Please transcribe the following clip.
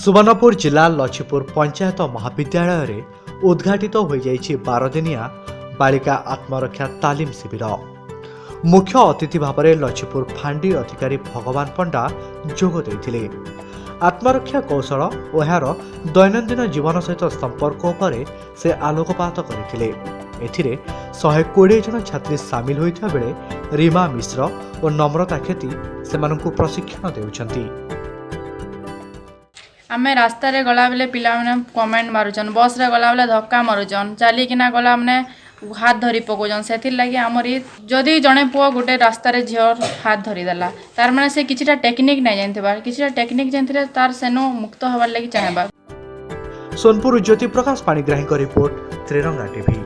सुवर्णपुर जिला लछीपुर पंचायत महाविद्यालय में उद्घाटित हो 12 दिनिया बालिका आत्मरक्षा तालीम शिविर। मुख्य अतिथि भाव में लछीपुर फांडी अधिकारी भगवान पंडा जोग देइथिले। आत्मरक्षा कौशल और यार दैनंदिन जीवन सहित संपर्क उपरे से आलोकपात करथिले। एथिरे 120 जन छात्री सामिल होइथा बेले रीमा मिश्र और नम्रता खेती सेमानंकु प्रशिक्षण देउछंती। आमे रास्ता रे गला बेले पिला माने कमेंट मारुचन, बस रे गला बेले धक्का मारुचन, चाली किना गला माने हाथ धरी पकोजन। सेथिर लागि हमरी जदी जणे पुओ गोटे रास्ता रे झियर हाथ धरी देला तार माने से किछिटा टेक्निक नै जानथिबा, किछिटा टेक्निक जानथिले तार सेनो मुक्त होबार लागि चाहेबा। Sonpur Jyoti Prakash Panigrahi report त्रिरंगा TV.